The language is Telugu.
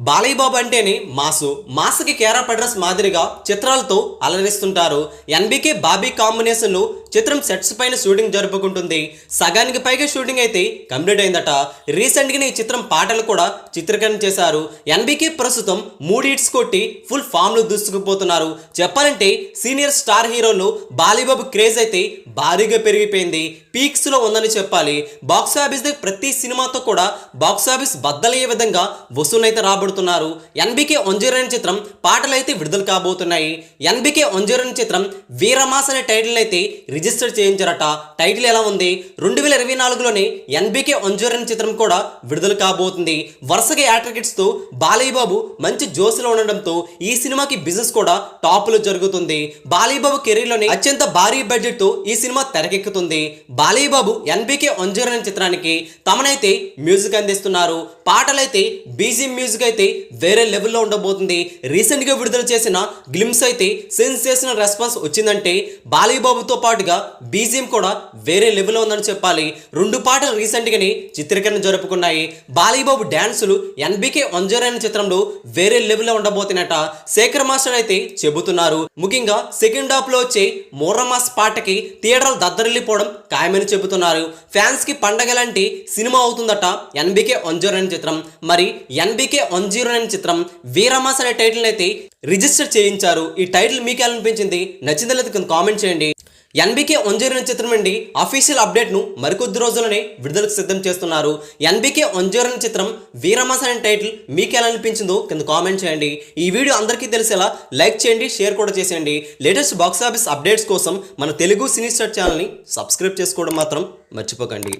బాలయ్య బాబు అంటేనే మాస్కి కేరా పడ్రస్ మాదిరిగా చిత్రాలతో అలరిస్తుంటారు. ఎన్బికే బాబీ కాంబినేషన్లో చిత్రం సెట్స్ పైన షూటింగ్ జరుపుకుంటుంది. సగానికి పైగా షూటింగ్ అయితే కంప్లీట్ అయిందట. రీసెంట్గా ఈ చిత్రం పాటలు కూడా చిత్రీకరణ చేశారు. ఎన్బికే ప్రస్తుతం 3 హిట్స్ కొట్టి ఫుల్ ఫామ్ లో దూసుకుపోతున్నారు. చెప్పాలంటే senior star హీరోల్లో Balayya Babu craze అయితే భారీగా పెరిగిపోయింది. పీక్స్ లో ఉందని చెప్పాలి. బాక్స్ ఆఫీస్ దగ్గర ప్రతి సినిమాతో కూడా బాక్స్ ఆఫీస్ బద్దలయ్యే విధంగా వసూలైతే రాబడుతున్నారు. ఎన్బికే ఒంజీరన్ చిత్రం పాటలు అయితే విడుదల కాబోతున్నాయి. ఎన్బికే ఒంజీరన్ చిత్రం వీరమాస్ అనే టైటిల్ అయితే రిజిస్టర్ చేయించారట. టైటిల్ ఎలా ఉంది? 2024లోనే ఎన్బికే ఒంజీరన్ చిత్రం కూడా విడుదల కాబోతుంది. వరుసగా యాట్రికిట్స్ తో బాలయ్య బాబు మంచి జోస్లో ఉండడంతో ఈ సినిమాకి బిజినెస్ కూడా టాప్ లో జరుగుతుంది. బాలయ్య బాబు కెరీర్ లోని అత్యంత భారీ బడ్జెట్ తో ఈ సినిమా తెరకెక్కుతుంది. బాలయ్య బాబు ఎన్బికే ఒంజీరన్ చిత్రానికి తమనైతే మ్యూజిక్ అందిస్తున్నారు. పాటలైతే బీజిఎం మ్యూజిక్ అయితే వేరే లెవెల్లో ఉండబోతుంది. రీసెంట్ గా విడుదల చేసిన గ్లిమ్స్ అయితే సెన్సేషనల్ రెస్పాన్స్ వచ్చిందంటే బాలయ్య బాబుతో పాటుగా బీజిఎం కూడా వేరే లెవెల్లో ఉందని చెప్పాలి. 2 పాటలు రీసెంట్ గానే చిత్రీకరణ జరుపుకున్నాయి. బాలయ్య బాబు డాన్సులు ఎన్బికే ఒంజీరన్ చిత్రంలో వేరే లెవెల్లో ఉండబోతున్నట శేఖర్ మాస్టర్ అయితే చెబుతున్నారు. ముఖ్యంగా సెకండ్ హాఫ్ లో వచ్చే మోర్రమాస్ పాటకి థియేటర్లు దద్దరిల్లిపోవడం ఖాయమని చెబుతున్నారు. ఫ్యాన్స్ కి పండగ లాంటి సినిమా అవుతుందట ఎన్బికే ఒంజీరన్ చిత్రం. మరి ఎన్బికే ఒంజీరన్ చిత్రం వీరమాస్ అనే టైటిల్ అయితే రిజిస్టర్ చేయించారు. ఈ టైటిల్ మీకు ఎలా అనిపించింది? నచ్చిందో లేదో కింద కామెంట్ చేయండి. ఎన్బికే ఒంజీరన్ చిత్రం నుండి అఫీషియల్ అప్డేట్ను మరికొద్ది రోజుల్లోనే విడుదలకు సిద్ధం చేస్తున్నారు. ఎన్బికే ఒంజీరన్ చిత్రం వీరమాస్ అనే టైటిల్ మీకు ఎలా అనిపించిందో కింద కామెంట్ చేయండి. ఈ వీడియో అందరికీ తెలిసేలా లైక్ చేయండి, షేర్ కూడా చేసేయండి. లేటెస్ట్ బాక్స్ ఆఫీస్ అప్డేట్స్ కోసం మన తెలుగు సినీ స్టార్ ఛానల్ని సబ్స్క్రైబ్ చేసుకోవడం మాత్రం మర్చిపోకండి.